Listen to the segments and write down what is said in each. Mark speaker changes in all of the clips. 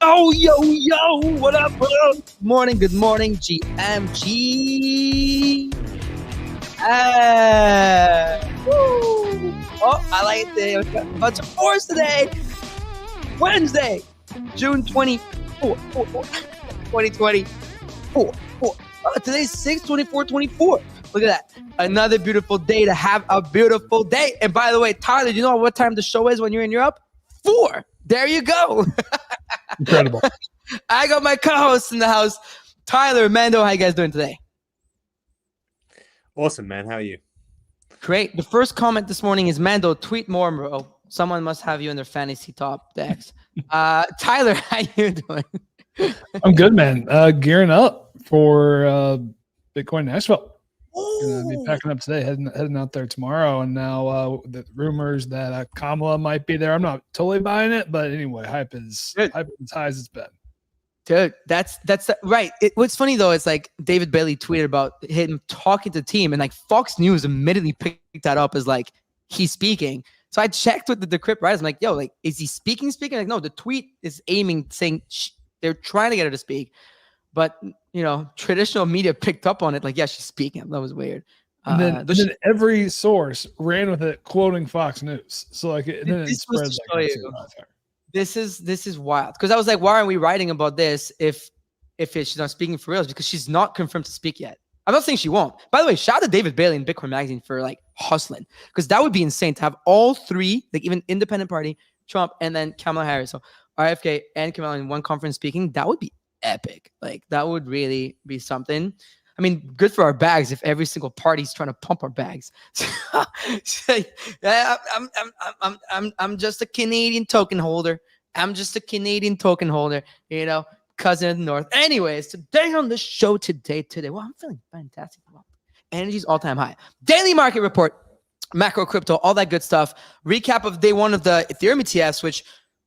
Speaker 1: Yo, what up? Good morning, GMG. Woo. Oh, I like it. A bunch of fours today. Wednesday, June 24, 2024. Today's 6/24/24. Look at that. Another beautiful day to have a beautiful day. And by the way, Tyler, do you know what time the show is when you're in Europe? 4. There you go.
Speaker 2: Incredible.
Speaker 1: I got my co-hosts in the house. Tyler, Mando, how you guys doing today?
Speaker 3: Awesome, man. How are you?
Speaker 1: Great. The first comment this morning is, Mando, tweet more, bro. Someone must have you in their fantasy top decks. Tyler, how you doing?
Speaker 2: I'm good, man. Gearing up for Bitcoin Nashville. Gonna be packing up today, heading out there tomorrow. And now the rumors that Kamala might be there. I'm not totally buying it, but anyway, hype is as high as it's been.
Speaker 1: Dude, that's right. What's funny though, it's like David Bailey tweeted about him talking to the team, and like Fox News immediately picked that up as like he's speaking. So I checked with the Decrypt writers. I'm like, yo, like, is he speaking? Like, no, the tweet is saying they're trying to get her to speak. But, you know, traditional media picked up on it. Like, yeah, she's speaking. That was weird.
Speaker 2: And then every source ran with it, quoting Fox News. So, like, this
Speaker 1: is wild. Because I was like, why aren't we writing about this if she's not speaking for real? Because she's not confirmed to speak yet. I'm not saying she won't. By the way, shout out to David Bailey and Bitcoin Magazine for, like, hustling. Because that would be insane to have all three, like, even Independent Party, Trump, and then Kamala Harris. So RFK and Kamala in one conference speaking. That would be epic. Like, that would really be something. I mean, good for our bags if every single party's trying to pump our bags. I'm just a Canadian token holder. You know, cousin of the North. Anyways, today on the show today, well, I'm feeling fantastic. Energy's all-time high. Daily market report, macro crypto, all that good stuff. Recap of day one of the Ethereum ETFs, which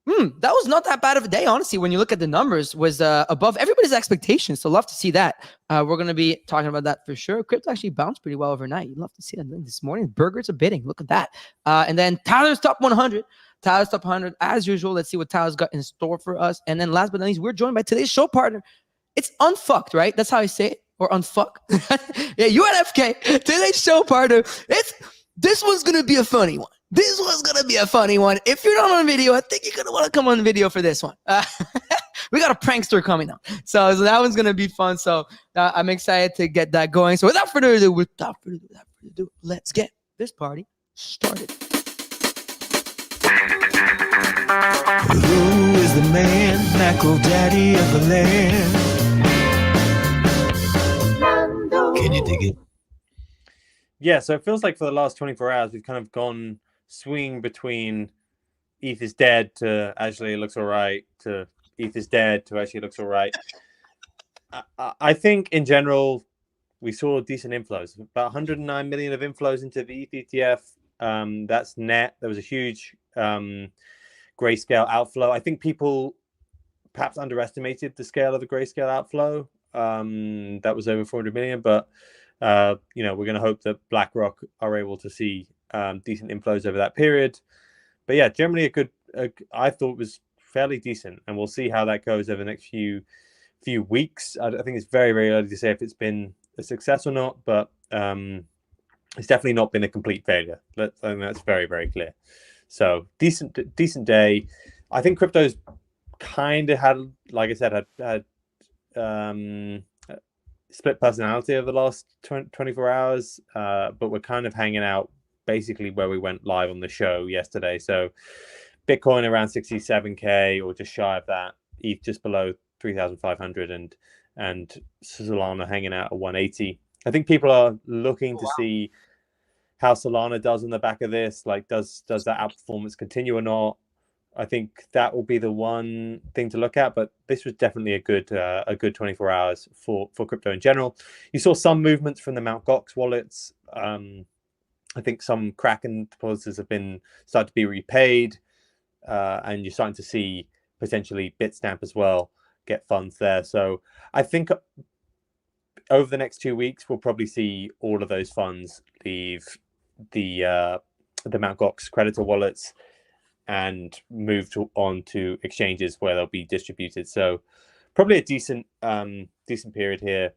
Speaker 1: that was not that bad of a day, honestly. When you look at the numbers, was above everybody's expectations. So love to see that. We're going to be talking about that for sure. Crypto actually bounced pretty well overnight. You'd love to see that this morning. Burgers are bidding. Look at that. And then Tyler's top 100. Tyler's top 100 as usual. Let's see what Tyler's got in store for us. And then last but not least, we're joined by today's show partner. It's Unfucked, right? That's how I say it. Or Unfuck. Yeah, UNFK. Today's show partner. This one's going to be a funny one. If you're not on video, I think you're going to want to come on video for this one. We got a prankster coming up. So that one's going to be fun. So I'm excited to get that going. So without further ado, let's get this party started.
Speaker 4: Who is the man, macro daddy of the land? Can you dig it?
Speaker 3: Yeah, so it feels like for the last 24 hours, we've kind of gone swinging between ETH is dead to actually it looks all right to ETH is dead to actually it looks all right. I think in general, we saw decent inflows, about 109 million of inflows into the ETH ETF. That's net. There was a huge grayscale outflow. I think people perhaps underestimated the scale of the grayscale outflow. That was over 400 million, but you know, we're going to hope that BlackRock are able to see decent inflows over that period. But yeah, generally I thought it was fairly decent, and we'll see how that goes over the next few weeks. I think it's very, very early to say if it's been a success or not, but it's definitely not been a complete failure. I think that's very, very clear. So decent day. I think crypto's kind of had, like I said, had split personality over the last 24 hours, but we're kind of hanging out basically where we went live on the show yesterday. So Bitcoin around 67K or just shy of that, ETH just below 3,500, and Solana hanging out at 180. I think people are looking to see how Solana does on the back of this. Like, does that outperformance continue or not? I think that will be the one thing to look at, but this was definitely a good 24 hours for crypto in general. You saw some movements from the Mt. Gox wallets. I think some Kraken depositors have been started to be repaid, and you're starting to see potentially Bitstamp as well get funds there. So I think over the next 2 weeks, we'll probably see all of those funds leave the Mt. Gox creditor wallets and move on to exchanges where they'll be distributed. So probably a decent period here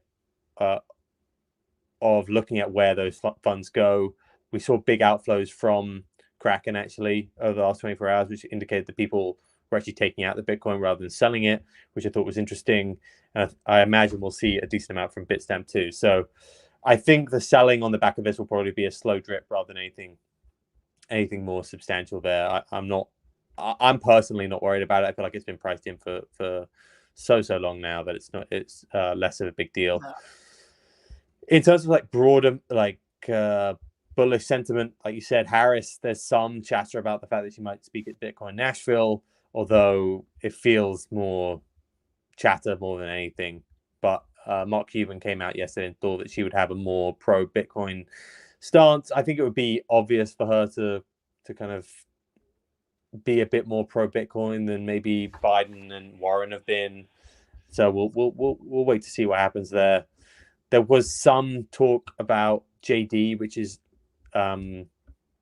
Speaker 3: of looking at where those funds go. We saw big outflows from Kraken actually over the last 24 hours, which indicated that people were actually taking out the Bitcoin rather than selling it, which I thought was interesting. And I imagine we'll see a decent amount from Bitstamp too. So I think the selling on the back of this will probably be a slow drip rather than anything more substantial there. I'm personally not worried about it. I feel like it's been priced in for so long now that it's less of a big deal. No. In terms of like broader bullish sentiment, like you said, Harris, there's some chatter about the fact that she might speak at Bitcoin Nashville, although it feels more chatter more than anything. But Mark Cuban came out yesterday and thought that she would have a more pro Bitcoin stance. I think it would be obvious for her to kind of be a bit more pro Bitcoin than maybe Biden and Warren have been. So we'll wait to see what happens there. There was some talk about JD, which is one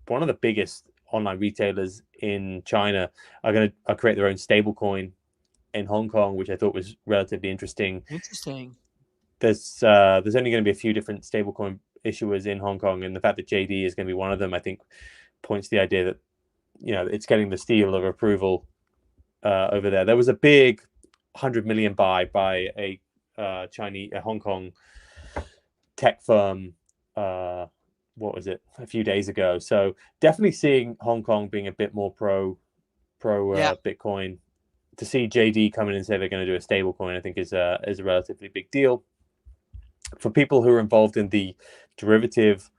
Speaker 3: of the biggest online retailers in China, are going to create their own stablecoin in Hong Kong, which I thought was relatively interesting. There's only going to be a few different stablecoin issuers in Hong Kong, and the fact that JD is going to be one of them, I think, points to the idea that it's getting the seal of approval over there. There was a big 100 million buy by a Hong Kong tech firm. What was it, a few days ago? So definitely seeing Hong Kong being a bit more pro Bitcoin. To see JD come in and say they're going to do a stable coin, I think is a relatively big deal. For people who are involved in the derivative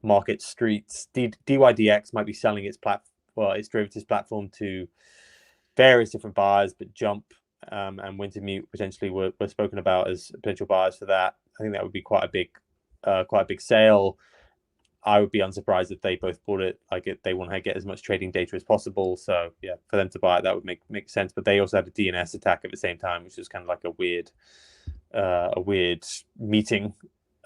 Speaker 3: market streets, DYDX might be selling its derivatives platform to various different buyers, but Jump and Wintermute potentially were spoken about as potential buyers for that. I think that would be quite a big sale. I would be unsurprised if they both bought it. They want to get as much trading data as possible. So yeah, for them to buy it, that would make sense. But they also had a DNS attack at the same time, which was kind of like a weird meeting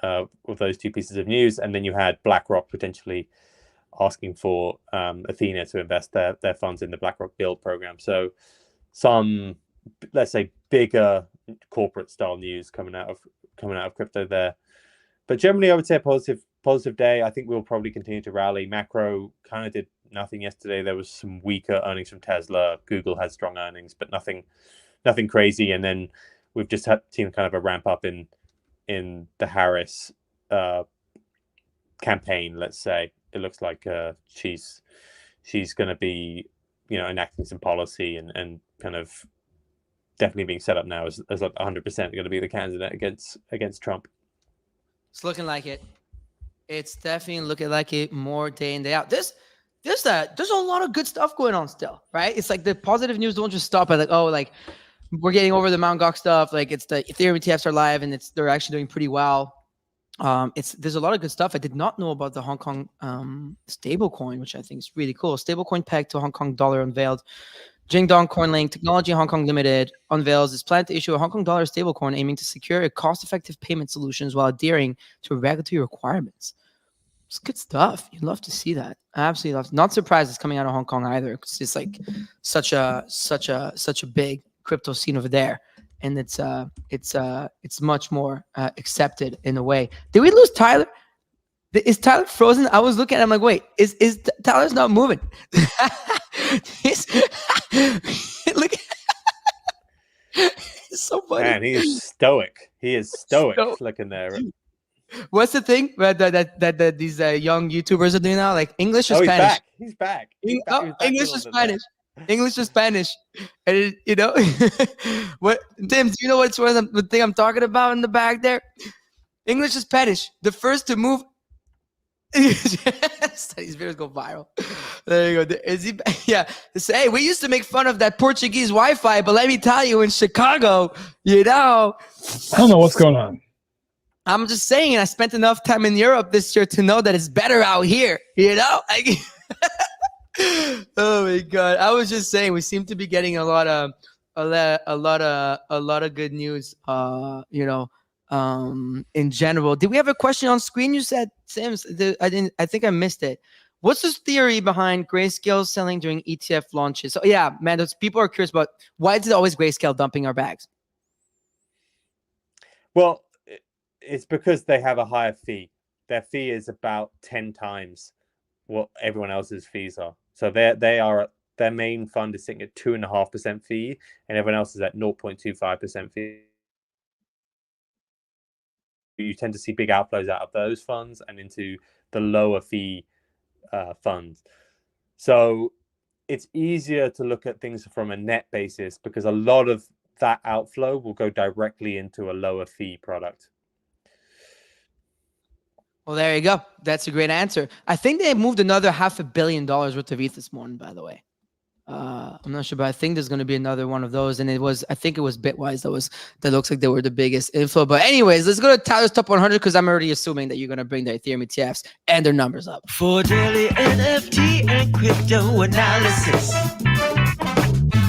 Speaker 3: of those two pieces of news. And then you had BlackRock potentially asking for Athena to invest their funds in the BlackRock Build program. So some, let's say, bigger corporate style news coming out of crypto there. But generally, I would say a positive day. I think we'll probably continue to rally. Macro kind of did nothing yesterday. There was some weaker earnings from Tesla. Google had strong earnings, but nothing crazy. And then we've just seen kind of a ramp up in the Harris campaign. Let's say it looks like she's going to be enacting some policy and kind of definitely being set up now as like 100% going to be the candidate against Trump.
Speaker 1: It's looking like it. It's definitely looking like it more day in, day out. There's a lot of good stuff going on still, right? It's like the positive news don't just stop at we're getting over the Mt. Gox stuff. Like it's the Ethereum ETFs are live and they're actually doing pretty well. There's a lot of good stuff. I did not know about the Hong Kong stablecoin, which I think is really cool. Stablecoin pegged to Hong Kong dollar unveiled. Jingdong CoinLink Technology Hong Kong Limited unveils its plan to issue a Hong Kong dollar stablecoin aiming to secure a cost-effective payment solutions while adhering to regulatory requirements. It's good stuff. You'd love to see that. I absolutely love it. Not surprised it's coming out of Hong Kong either, because it's like such a big crypto scene over there, and it's much more accepted in a way. Did we lose Tyler? Is Tyler frozen? I was looking at him like, wait, is Tyler's not moving? Look, it's so funny.
Speaker 3: Man, he is stoic. Looking there.
Speaker 1: What's the thing that these young YouTubers are doing now? Like English or Spanish?
Speaker 3: He's back.
Speaker 1: English or Spanish? English or Spanish? And what, Tim? Do you know what's the thing I'm talking about in the back there? English or Spanish? The first to move. These videos go viral. There you go. Is he? Yeah. Hey, we used to make fun of that Portuguese Wi-Fi, but let me tell you, in Chicago, I
Speaker 2: don't know what's going on.
Speaker 1: I'm just saying, I spent enough time in Europe this year to know that it's better out here. Oh my God! I was just saying, we seem to be getting a lot of good news. In general. Did we have a question on screen? You said, Sims. I think I missed it. What's this theory behind Grayscale selling during ETF launches? So yeah, man, people are curious about why is it always Grayscale dumping our bags?
Speaker 3: Well, it's because they have a higher fee. Their fee is about 10 times what everyone else's fees are. So their main fund is sitting at 2.5% fee, and everyone else is at 0.25% fee. You tend to see big outflows out of those funds and into the lower fee funds. So it's easier to look at things from a net basis because a lot of that outflow will go directly into a lower fee product.
Speaker 1: Well, there you go. That's a great answer. I think they moved another $500 million worth of ETH this morning, by the way. I'm not sure, but I think there's going to be another one of those. And I think it was Bitwise that looks like they were the biggest inflow. But anyways, let's go to Tyler's top 100 because I'm already assuming that you're going to bring the Ethereum ETFs and their numbers up.
Speaker 4: For daily NFT and crypto analysis,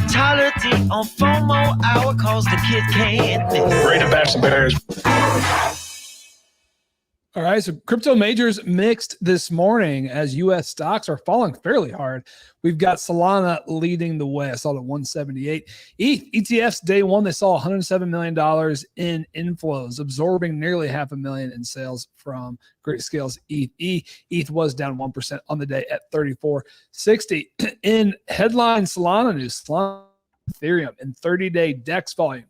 Speaker 4: Tyler D on FOMO Hour cause the kid can't miss.
Speaker 2: Great to bash the Bears. All right, so crypto majors mixed this morning as U.S. stocks are falling fairly hard. We've got Solana leading the way. I saw it at 178. ETFs day one, they saw $107 million in inflows, absorbing nearly $500,000 in sales from Grayscale's ETH. ETH was down 1% on the day at 34.60. In headline Solana news, Solana Ethereum in 30-day DEX volume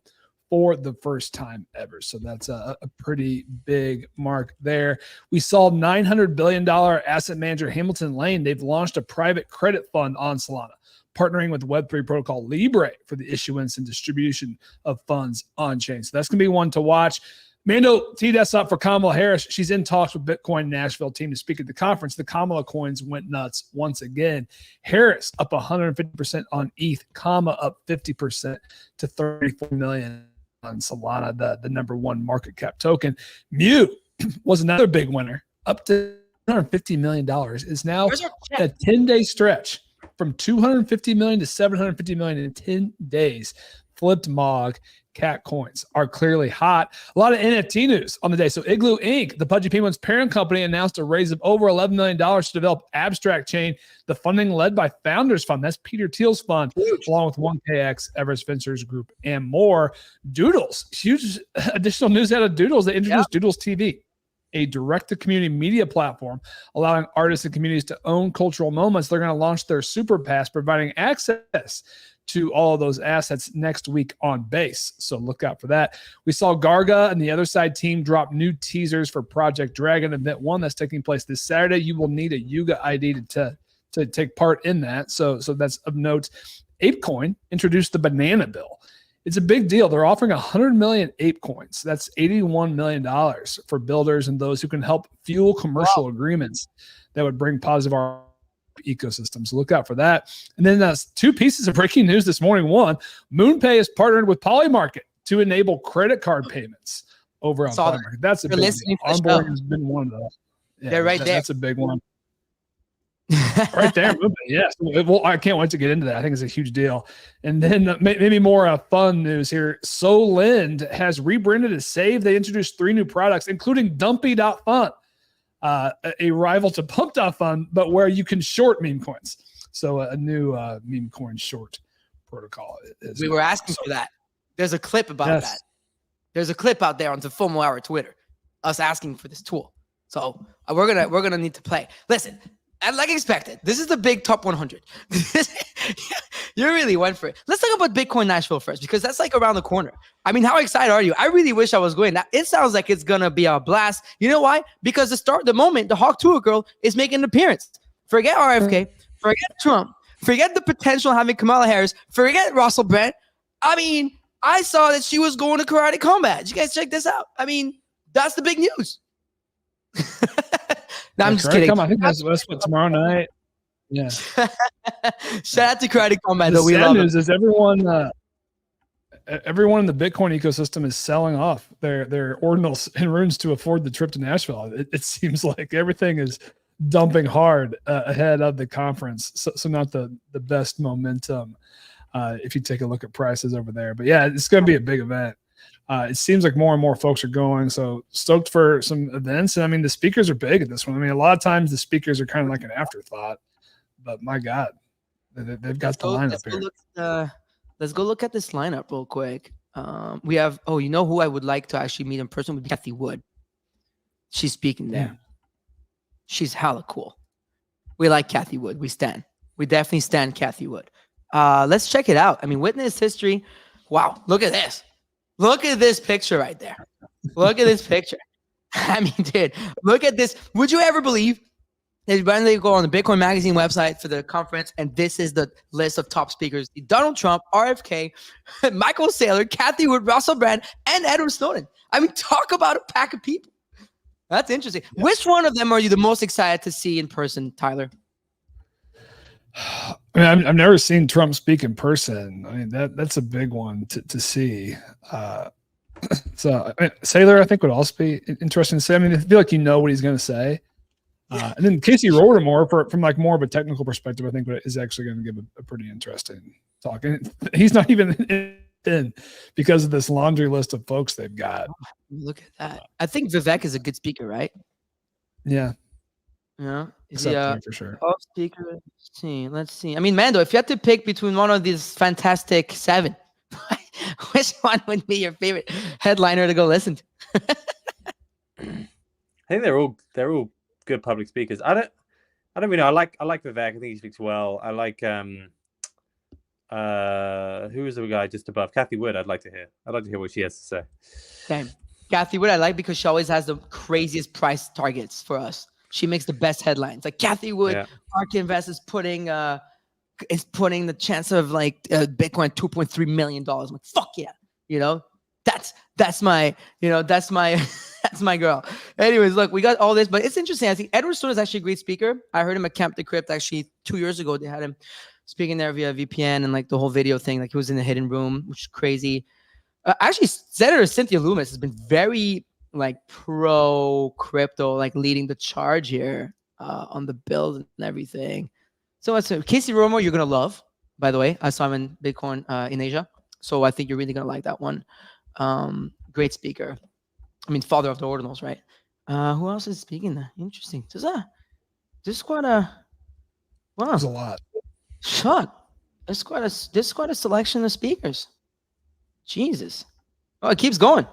Speaker 2: for the first time ever. So that's a pretty big mark there. We saw $900 billion asset manager Hamilton Lane. They've launched a private credit fund on Solana, partnering with Web3 protocol Libre for the issuance and distribution of funds on chain. So that's going to be one to watch. Mando teed us up for Kamala Harris. She's in talks with Bitcoin Nashville team to speak at the conference. The Kamala coins went nuts once again. Harris up 150% on ETH, up 50% to 34 million on Solana, the number one market cap token. Mu was another big winner, up to $250 million. Is now a 10-day stretch from $250 million to $750 million in 10 days. Flipped Mog. Cat coins are clearly hot. A lot of NFT news on the day. So Igloo Inc., the Pudgy Penguins parent company, announced a raise of over $11 million to develop Abstract Chain. The funding led by Founders Fund. That's Peter Thiel's fund, along with 1KX, Everest Ventures Group, and more. Doodles, huge additional news out of Doodles. They introduced Doodles TV, a direct-to-community media platform allowing artists and communities to own cultural moments. They're going to launch their Super Pass, providing access to all of those assets next week on Base. So look out for that. We saw Garga and the Other Side team drop new teasers for Project Dragon Event 1 that's taking place this Saturday. You will need a Yuga ID to take part in that. So that's of note. ApeCoin introduced the Banana Bill. It's a big deal. They're offering 100 million ape coins. That's $81 million for builders and those who can help fuel commercial agreements that would bring positive ecosystems. Look out for that. And then two pieces of breaking news this morning. One, MoonPay has partnered with Polymarket to enable credit card payments over on Polymarket. That's a big deal. Onboarding has been one of those. Yeah, they're right there. That's a big one. Right there. Yes. Well, I can't wait to get into that. I think it's a huge deal. And then maybe more fun news here. Solend has rebranded as Save. They introduced 3 new products, including Dumpy.fun. A rival to Pump.fun, but where you can short meme coins. So a new meme coin short protocol.
Speaker 1: We were asking for that. There's a clip about that. There's a clip out there on the FOMO Hour Twitter, us asking for this tool. So we're gonna need to play. Listen, and like expected, this is the big top 100. You really went for it. Let's talk about Bitcoin Nashville first, because that's like around the corner. I mean, how excited are you? I really wish I was going. Now, it sounds like it's going to be a blast. You know why? Because the moment the Hawk Tour girl is making an appearance. Forget RFK. Forget Trump. Forget the potential of having Kamala Harris. Forget Russell Brand. I mean, I saw that she was going to Karate Combat. Did you guys check this out? I mean, that's the big news. No, I'm just kidding.
Speaker 2: I think that's what tomorrow night. Yeah.
Speaker 1: Shout out to Karate Combat.
Speaker 2: The sad news is everyone in the Bitcoin ecosystem is selling off their ordinals and runes to afford the trip to Nashville. It seems like everything is dumping hard ahead of the conference. So not the best momentum if you take a look at prices over there. But yeah, it's going to be a big event. It seems like more and more folks are going. So stoked for some events. And I mean, the speakers are big at this one. I mean, a lot of times the speakers are kind of like an afterthought, but my God, they've got the lineup here.
Speaker 1: Let's go look at this lineup real quick. We have, you know who I would like to actually meet in person would be Kathy Wood. She's speaking there.
Speaker 2: Yeah.
Speaker 1: She's hella cool. We like Kathy Wood. We definitely stand Kathy Wood. Let's check it out. I mean, witness history. Wow. Look at this. Look at this picture right there. Look at this picture. I mean, dude, look at this. Would you ever believe that when they go on the Bitcoin Magazine website for the conference, and this is the list of top speakers: Donald Trump, RFK, Michael Saylor, Kathy Wood, Russell Brand, and Edward Snowden. I mean, talk about a pack of people. That's interesting. Yeah. Which one of them are you the most excited to see in person, Tyler?
Speaker 2: I mean, I've never seen Trump speak in person. I mean, that's a big one to see. So Saylor, I think, would also be interesting to say. I mean, I feel like you know what he's going to say. And then Casey Roldemore, from like more of a technical perspective, I think is actually going to give a pretty interesting talk. And he's not even in because of this laundry list of folks they've got.
Speaker 1: Look at that. I think Vivek is a good speaker, right?
Speaker 2: Yeah.
Speaker 1: Yeah. Is
Speaker 2: he
Speaker 1: for sure. Top speaker. Let's see. I mean, Mando, if you had to pick between one of these fantastic 7, which one would be your favorite headliner to go listen to?
Speaker 3: I think they're all good public speakers. I don't really know. I like Vivek. I think he speaks well. I like who is the guy just above? Kathy Wood. I'd like to hear what she has to say.
Speaker 1: Same. Kathy Wood I like because she always has the craziest price targets for us. She makes the best headlines. Like Kathy Wood, Market Invest is putting the chance of like Bitcoin $2.3 million. I'm like, fuck yeah. You know, that's my that's my girl. Anyways, look, we got all this, but it's interesting. I think Edward Snowden is actually a great speaker. I heard him at Camp the Crypt actually 2 years ago. They had him speaking there via VPN and like the whole video thing. Like he was in the hidden room, which is crazy. Actually, Senator Cynthia Lummis has been very like pro crypto, like leading the charge here on the build and everything. So that's Casey Romo, you're gonna love. By the way, I saw him in Bitcoin in Asia, so I think you're really gonna like that one. Great speaker. I mean, father of the ordinals, right? Who else is speaking there? Interesting. There's quite a wow.
Speaker 2: There's a lot.
Speaker 1: Shut. There's quite a selection of speakers. Jesus. Oh, it keeps going.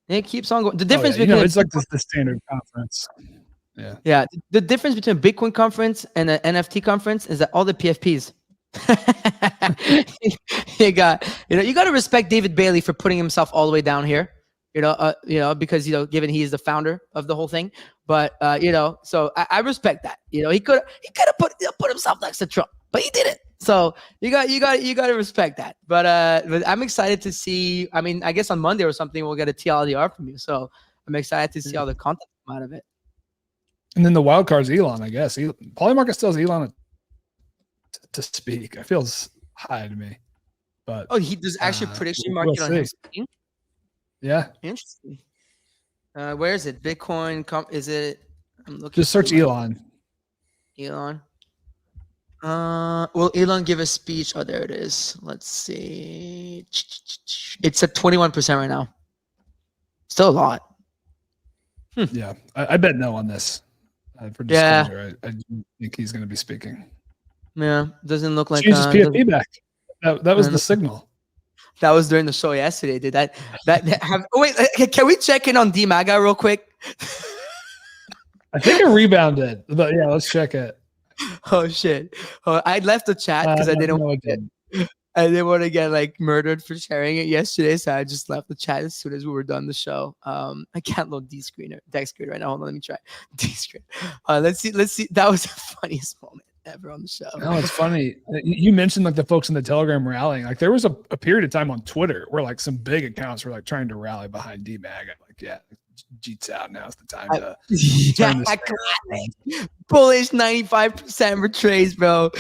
Speaker 1: It keeps on going. The difference between
Speaker 2: it's like the standard conference. Yeah.
Speaker 1: Yeah. The difference between a Bitcoin conference and an NFT conference is that all the PFPs. you got to respect David Bailey for putting himself all the way down here. Because given he is the founder of the whole thing, but so I respect that. He could have put himself next to Trump, but he didn't. So you got to respect that. But I'm excited to see. I mean, I guess on Monday or something we'll get a TLDR from you. So I'm excited to see all the content come out of it.
Speaker 2: And then the wild card's Elon, I guess. Polymarket still has Elon to speak. It feels high to me, but
Speaker 1: there's actually a prediction market on him speaking.
Speaker 2: Yeah,
Speaker 1: interesting. Where is it? Bitcoin? Is it? I'm looking.
Speaker 2: Just search Elon.
Speaker 1: Elon. Will Elon give a speech? Oh, there it is. Let's see. It's at 21% right now. Still a lot.
Speaker 2: Yeah, I bet no on this. For disclosure, I think he's going to be speaking.
Speaker 1: Yeah, doesn't look like.
Speaker 2: Changes PFP back. That was the signal.
Speaker 1: That was during the show yesterday. Did that have? Oh, wait, can we check in on DMAGA real quick?
Speaker 2: I think it rebounded, but yeah, let's check it.
Speaker 1: Oh shit! I left the chat because I didn't want to get like murdered for sharing it yesterday, so I just left the chat as soon as we were done the show. I can't load deck screen right now. Hold on, let me try D screen. Let's see. That was the funniest moment ever on the show.
Speaker 2: No, it's funny. You mentioned like the folks in the Telegram rallying. Like there was a period of time on Twitter where like some big accounts were like trying to rally behind DMAGA. Like, yeah, Jeet's out. Now's the time to turn this.
Speaker 1: Bullish 95% retrace, bro.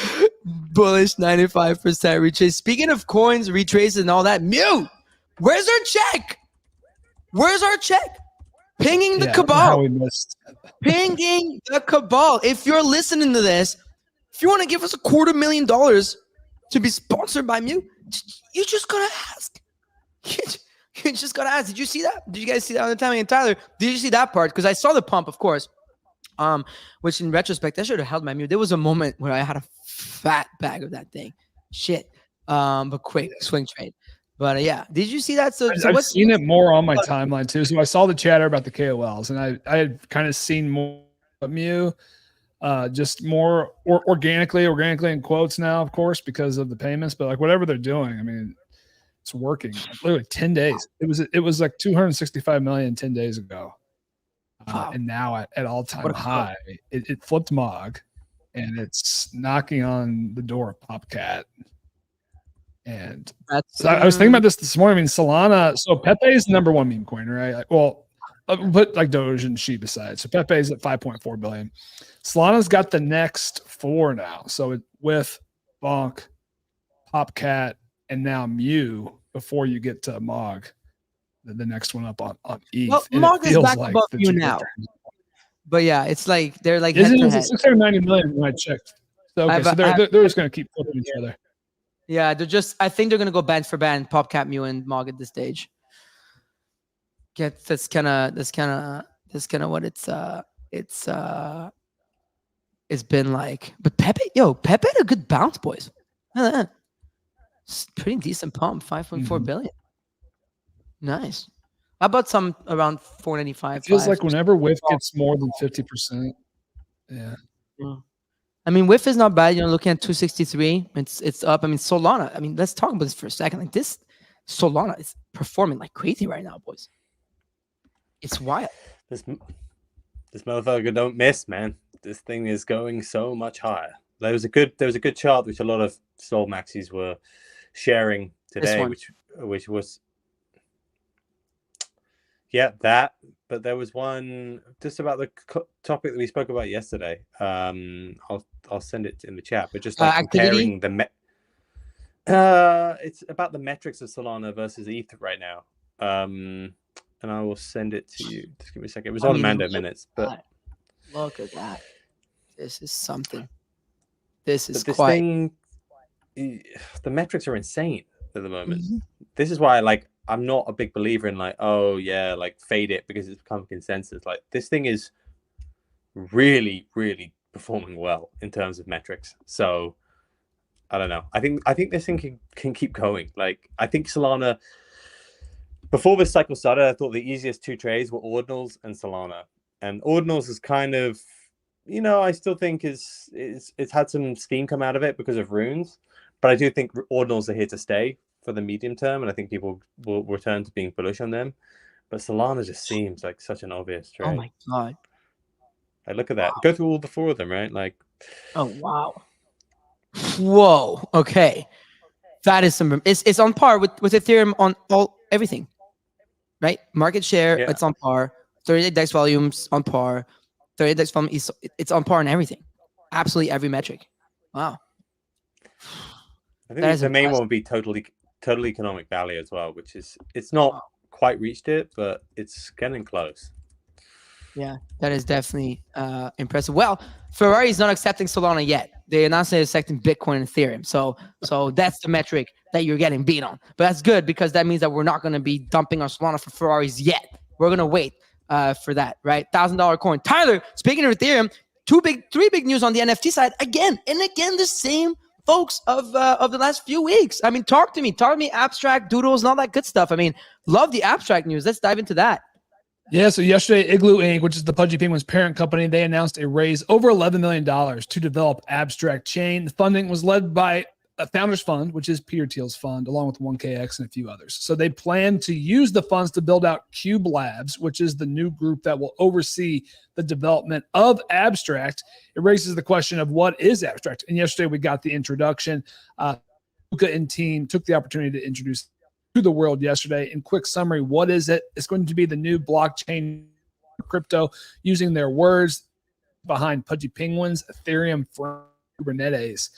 Speaker 1: Bullish 95% retrace. Speaking of coins, retrace, and all that, Mew, where's our check? Where's our check? Pinging the cabal. Pinging the cabal. If you're listening to this, if you want to give us $250,000 to be sponsored by Mew, you just gotta ask. You just gotta ask, did you see that? Did you guys see that on the timing? And Tyler, did you see that part? Because I saw the pump, of course. Which in retrospect, I should have held my mute. There was a moment where I had a fat bag of that thing. Shit. But quick swing trade. But yeah, did you see that? So
Speaker 2: I've seen it more on my timeline too. So I saw the chatter about the KOLs, and I had kind of seen more of Mew, just more organically in quotes now, of course, because of the payments. But like whatever they're doing, I mean, it's working. Literally 10 days. It was like 265 million 10 days ago. And now at all-time high, it flipped Mog, and it's knocking on the door of PopCat. And so I was thinking about this morning. I mean, Solana. So Pepe is the number one meme coin, right? Well, put like Doge and Sheep aside. So Pepe is at 5.4 billion. Solana's got the next 4 now. So with Bonk, PopCat, and now Mew before you get to Mog. The next one up on ETH.
Speaker 1: Well, Mog is back above you now. But yeah, it's like they're like
Speaker 2: head to head. 690 million when I checked. So, okay, so they're just going to keep flipping each other.
Speaker 1: Yeah, I think they're going to go band for band, PopCat, Mew, and Mog at this stage. That's kind of what it's been like. But Pepe had a good bounce, boys. Look at that. It's pretty decent pump, 5.4 billion. Nice. How about some around 495?
Speaker 2: It feels like whenever WIF gets more than 50%. Yeah.
Speaker 1: I mean, WIF is not bad. You're looking at 263. It's up. I mean, Solana. I mean, let's talk about this for a second. Like this, Solana is performing like crazy right now, boys. It's wild.
Speaker 3: This motherfucker don't miss, man. This thing is going so much higher. There was a good chart which a lot of Sol Maxis were sharing today, which was. Yeah, that. But there was one just about the topic that we spoke about yesterday. I'll send it in the chat. But just like comparing it's about the metrics of Solana versus ETH right now. And I will send it to you. Just give me a second. It was on Mando Minutes, but
Speaker 1: look at that. This is something. This is
Speaker 3: thing. The metrics are insane at the moment. This is why I'm not a big believer in fade it because it's become consensus. Like this thing is really, really performing well in terms of metrics. So I don't know. I think this thing can keep going. Like I think Solana before this cycle started, I thought the easiest 2 trades were Ordinals and Solana. And Ordinals is kind of, I still think it's had some steam come out of it because of runes. But I do think Ordinals are here to stay for the medium term, and I think people will return to being bullish on them. But Solana just seems like such an obvious trade.
Speaker 1: Oh my god!
Speaker 3: Like look at that. Wow. Go through all the 4 of them, right? Like,
Speaker 1: oh wow! Whoa. Okay, that is some. It's on par with Ethereum on everything, right? Market share, it's on par. 30-day DEX volumes on par. 30-day DEX volume it's on par in everything. Absolutely every metric. Wow.
Speaker 3: I think the main one would be total economic value as well, which is it's not quite reached it, but it's getting close.
Speaker 1: Yeah, that is definitely impressive. Well, Ferrari is not accepting Solana yet. They announced they're accepting Bitcoin and Ethereum. So that's the metric that you're getting beat on. But that's good because that means that we're not going to be dumping our Solana for Ferraris yet. We're going to wait for that, right? $1,000 coin. Tyler, speaking of Ethereum, 3 big news on the NFT side again and again. The same folks of the last few weeks. I mean, talk to me abstract doodles and all that good stuff. I mean, love the abstract news. Let's dive into that.
Speaker 2: Yeah, so yesterday, Igloo Inc., which is the Pudgy Penguins parent company, they announced a raise over $11 million to develop Abstract Chain. The funding was led by a Founders Fund, which is Peter Thiel's fund, along with 1KX and a few others. So they plan to use the funds to build out Cube Labs, which is the new group that will oversee the development of Abstract. It raises the question of what is Abstract. And yesterday we got the introduction. Luca and team took the opportunity to introduce to the world yesterday. In quick summary, what is it? It's going to be the new blockchain crypto using their words behind Pudgy Penguins, Ethereum, Kubernetes,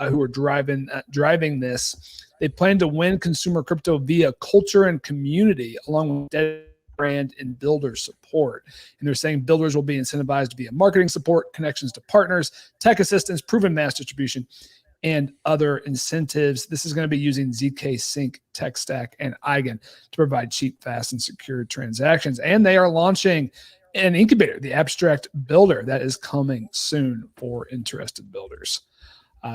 Speaker 2: who are driving this. They plan to win consumer crypto via culture and community, along with brand and builder support. And they're saying builders will be incentivized via marketing support, connections to partners, tech assistance, proven mass distribution, and other incentives. This is going to be using ZK Sync, Tech Stack, and Eigen to provide cheap, fast, and secure transactions. And they are launching an incubator, the Abstract Builder, that is coming soon for interested builders.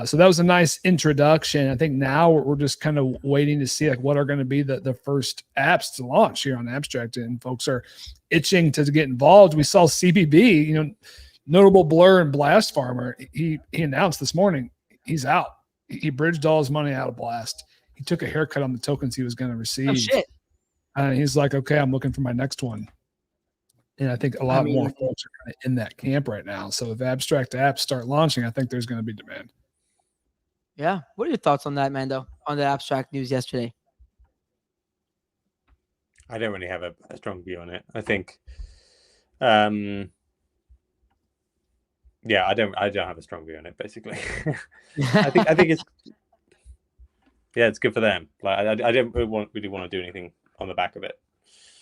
Speaker 2: So that was a nice introduction. I think now we're just kind of waiting to see like what are going to be the first apps to launch here on Abstract, and folks are itching to get involved. We saw CBB, notable Blur and Blast Farmer. He announced this morning he's out. He bridged all his money out of Blast. He took a haircut on the tokens he was going to receive.
Speaker 1: Oh, shit.
Speaker 2: And he's like, okay, I'm looking for my next one. And I think a lot more folks are kind of in that camp right now. So if abstract apps start launching, I think there's going to be demand.
Speaker 1: Yeah. What are your thoughts on that, Mando, on the abstract news yesterday?
Speaker 3: I don't really have a strong view on it. I think, yeah, I don't have a strong view on it. Basically, I think it's, yeah, it's good for them. Like, I don't really want to do anything on the back of it.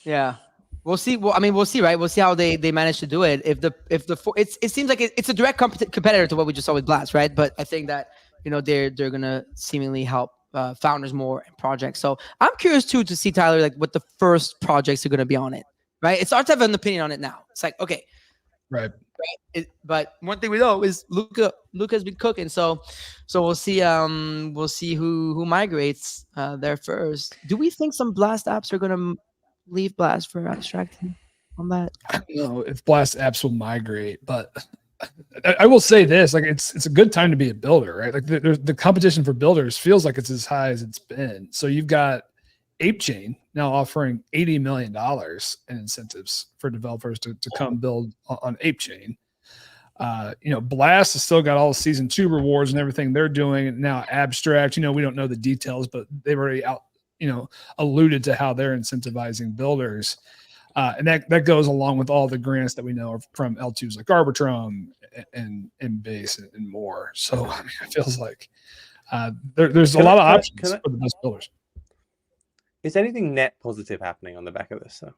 Speaker 1: Yeah, we'll see. Well, I mean, we'll see, right? We'll see how they manage to do it. It seems like it's a direct competitor to what we just saw with Blast, right? But I think that they're gonna seemingly help founders more and projects. So I'm curious too to see, Tyler, like what the first projects are gonna be on it, right? It's hard to have an opinion on it now. It's like, okay,
Speaker 2: right.
Speaker 1: But one thing we know is Luca's been cooking. So we'll see who migrates there first. Do we think some Blast apps are gonna leave Blast for abstract on that?
Speaker 2: I don't know if Blast apps will migrate, but I will say this: like it's a good time to be a builder, right? Like the competition for builders feels like it's as high as it's been. So you've got ApeChain now offering $80 million in incentives for developers to come build on ApeChain. Blast has still got all the season 2 rewards and everything they're doing now. Abstract, we don't know the details, but they've already alluded to how they're incentivizing builders. And that goes along with all the grants that we know from L2s like Arbitrum and Base and more. So I mean, it feels like there's a lot of options for the best builders.
Speaker 3: Is anything net positive happening on the back of this? So,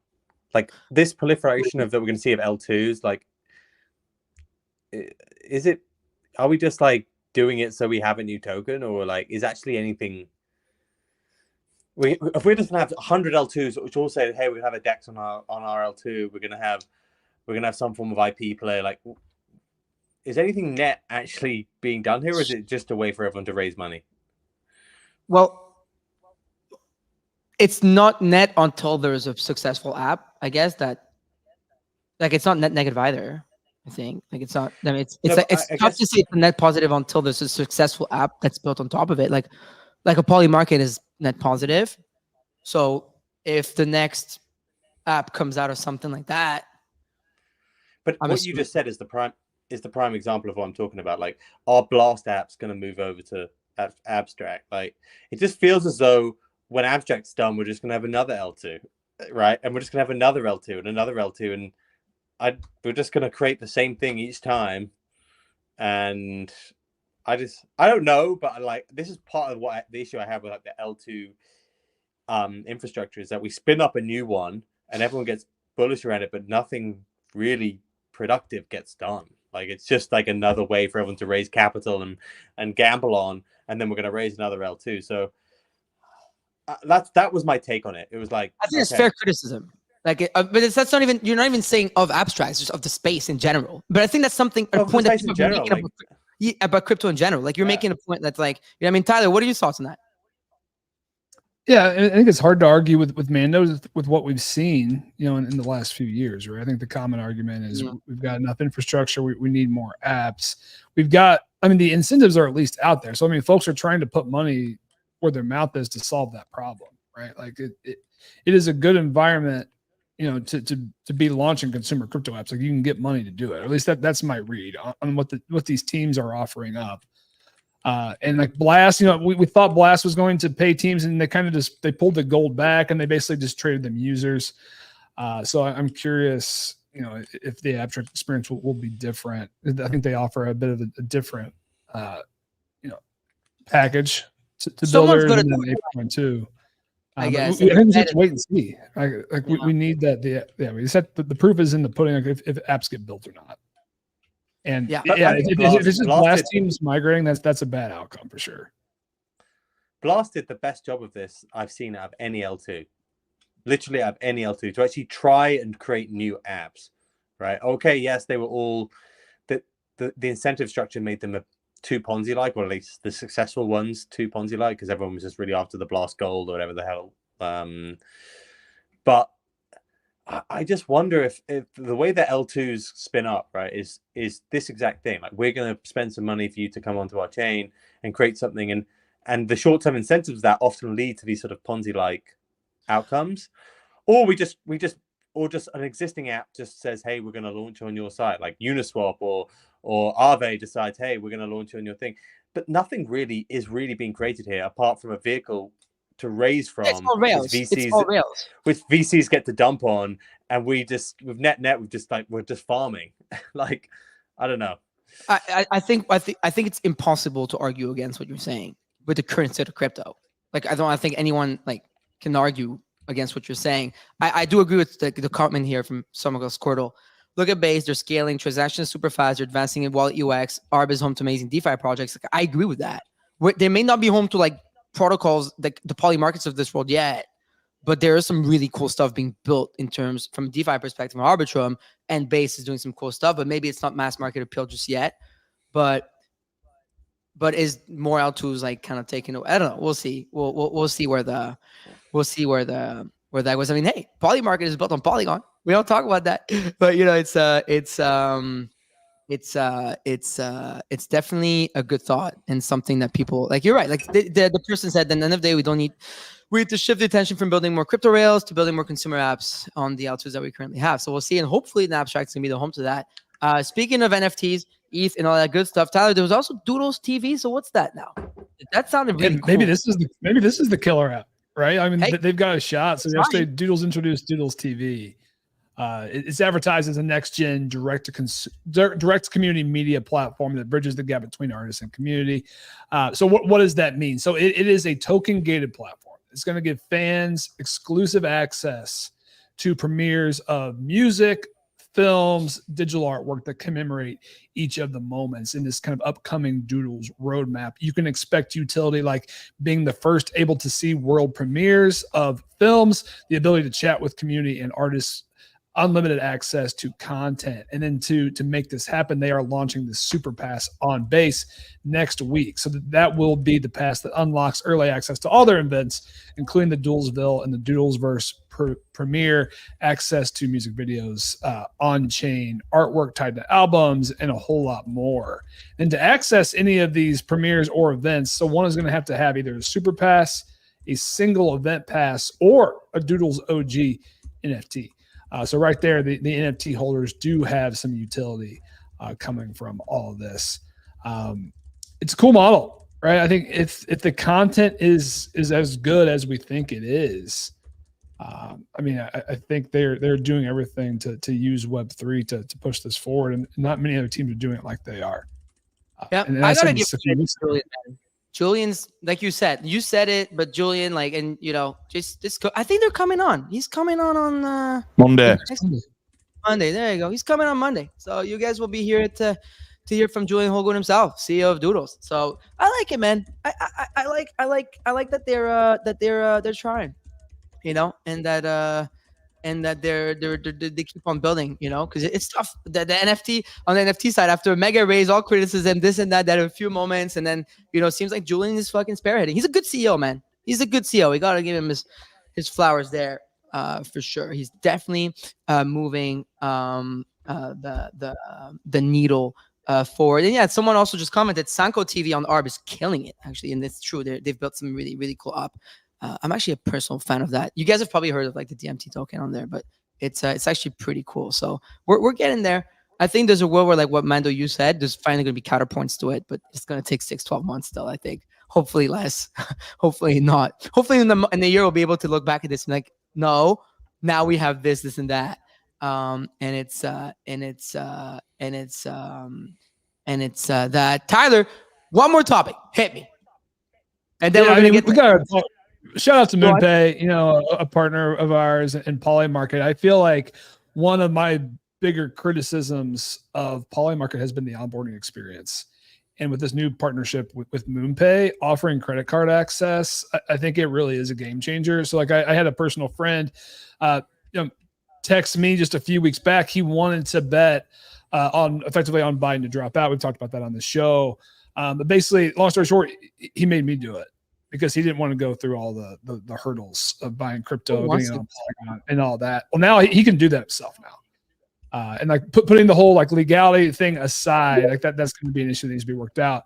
Speaker 3: like this proliferation that we're going to see of L2s, like, are we just like doing it so we have a new token, or like is actually anything? If we're just gonna have 100 L2s, which all say, hey, we have a DEX on our L2, we're gonna have some form of IP play. Like, is anything net actually being done here, or is it just a way for everyone to raise money?
Speaker 1: Well, it's not net until there's a successful app. I guess that, like, it's not net negative either. I think like it's not. I mean, it's tough to see it's net positive until there's a successful app that's built on top of it. Like a poly market is net positive. So if the next app comes out of something like that,
Speaker 3: but what you just said is the prime example of what I'm talking about. Like, our Blast app's going to move over to Abstract. Like, it just feels as though when Abstract's done, we're just going to have another L2, right? And we're just going to have another L2 and another L2, and we're just going to create the same thing each time. And I don't know, but like this is part of the issue I have with like the L2 infrastructure is that we spin up a new one and everyone gets bullish around it, but nothing really productive gets done. Like, it's just like another way for everyone to raise capital and gamble on, and then we're going to raise another L2. So that was my take on it. It was like,
Speaker 1: I think it's fair criticism. Like, but that's not even, you're not even saying of abstracts, just of the space in general. But I think that's something, a point that people are making about crypto in general. Like, you're making a point that's like, I mean, Tyler, what are your thoughts on that?
Speaker 2: Yeah, I think it's hard to argue with Mando with what we've seen, in the last few years, right? I think the common argument is we've got enough infrastructure. We need more apps. We've got, the incentives are at least out there. So, folks are trying to put money where their mouth is to solve that problem, right? Like it is a good environment, to be launching consumer crypto apps. Like, you can get money to do it. Or at least that's my read on what these teams are offering up. And like Blast, we thought Blast was going to pay teams, and they kind of they pulled the gold back, and they basically just traded them users. So I'm curious, if the abstract experience will be different. I think they offer a bit of a different, package to builders and then 8.2.
Speaker 1: I guess.
Speaker 2: I think we have to wait and see. We need that. We said the proof is in the pudding. Like if apps get built or not. And
Speaker 1: Yeah.
Speaker 2: if it's just blast
Speaker 3: Blasted.
Speaker 2: teams migrating, that's a bad outcome for sure.
Speaker 3: Blast did the best job of this I've seen out of any L2. Literally out of any L2 to actually try and create new apps, right? Okay, yes, they were all the incentive structure made them too Ponzi-like, or at least the successful ones too Ponzi-like, because everyone was just really after the blast gold or whatever the hell. But I just wonder if the way that L2s spin up, right, is this exact thing. Like, we're going to spend some money for you to come onto our chain and create something, and the short-term incentives that often lead to these sort of Ponzi-like outcomes, or just an existing app just says, hey, we're going to launch on your site, like Uniswap or Aave decides, hey, we're going to launch on your thing, but nothing really is being created here apart from a vehicle to raise from.
Speaker 1: It's all rails. It's all rails.
Speaker 3: Which VCs get to dump on, and with net we're just farming. Like, I don't know.
Speaker 1: I think it's impossible to argue against what you're saying with the current state of crypto. Like, I think anyone can argue against what you're saying. I do agree with the comment here from Somagos Cordal. Look at Base, they're scaling transactions super fast, they're advancing in wallet UX. Arb is home to amazing DeFi projects. Like, I agree with that. They may not be home to protocols like the poly markets of this world yet, but there is some really cool stuff being built in terms from a DeFi perspective. Arbitrum and Base is doing some cool stuff, but maybe it's not mass market appeal just yet. But is more L2s kind of taking away? I don't know. We'll see. We'll see where that goes. I mean, hey, poly market is built on Polygon. We don't talk about that, but it's definitely a good thought and something that people you're right. Like the person said, at the end of the day, we have to shift the attention from building more crypto rails to building more consumer apps on the L2s that we currently have. So we'll see, and hopefully the abstract's gonna be the home to that. Speaking of NFTs, ETH, and all that good stuff, Tyler, there was also Doodles TV. So what's that now? That sounded really cool.
Speaker 2: Maybe this is the killer app, right? I mean, they've got a shot. So yesterday, Doodles introduced Doodles TV. It's advertised as a next-gen direct community media platform that bridges the gap between artists and community. So what does that mean? So it is a token-gated platform. It's going to give fans exclusive access to premieres of music, films, digital artwork that commemorate each of the moments in this kind of upcoming Doodles roadmap. You can expect utility like being the first able to see world premieres of films, the ability to chat with community and artists, unlimited access to content. And then to make this happen, they are launching the Super Pass on Base next week. So that will be the pass that unlocks early access to all their events, including the Doodlesville and the Doodlesverse premiere, access to music videos, on-chain, artwork tied to albums, and a whole lot more. And to access any of these premieres or events, so one is going to have either a Super Pass, a single event pass, or a Doodles OG NFT. So right there, the NFT holders do have some utility coming from all of this. It's a cool model, right? I think if the content is as good as we think it is, I mean, I think they're doing everything to use Web3 to push this forward, and not many other teams are doing it like they are.
Speaker 1: Yeah, I gotta give Julian, man. Julian's, like you said it, but Julian, just I think they're coming on. He's coming on
Speaker 5: Monday.
Speaker 1: Monday. There you go. He's coming on Monday. So you guys will be here to hear from Julian Holgood himself, CEO of Doodles. So I like it, man. I like that they're trying, and that they keep on building, because it's tough. The NFT on the NFT side, after a mega raise, all criticism, this and that a few moments, and then it seems like Julian is fucking spearheading. He's a good CEO, man. He's a good CEO. We gotta give him his flowers there, for sure. He's definitely moving the needle forward. And yeah, someone also just commented, Sanko TV on Arb is killing it, actually, and it's true. They've built some really, really cool up. I'm actually a personal fan of that. You guys have probably heard of the DMT token on there, but it's actually pretty cool. So we're getting there. I think there's a world where, what Mando, you said, there's finally going to be counterpoints to it, but it's going to take 6-12 months still, I think. Hopefully less. Hopefully not. Hopefully in the year we'll be able to look back at this and no, now we have this and that. And it's that. Tyler, one more topic. Hit me. And then we're going to get...
Speaker 2: We got shout out to MoonPay, a partner of ours in Poly Market. I feel like one of my bigger criticisms of Polymarket has been the onboarding experience. And with this new partnership with MoonPay offering credit card access, I think it really is a game changer. So like I had a personal friend text me just a few weeks back. He wanted to bet effectively on Biden to drop out. We've talked about that on the show. But basically, long story short, he made me do it because he didn't want to go through all the hurdles of buying crypto, getting on Polygon and all that. Well, now he can do that himself now. And like putting the whole like legality thing aside, like that's going to be an issue that needs to be worked out.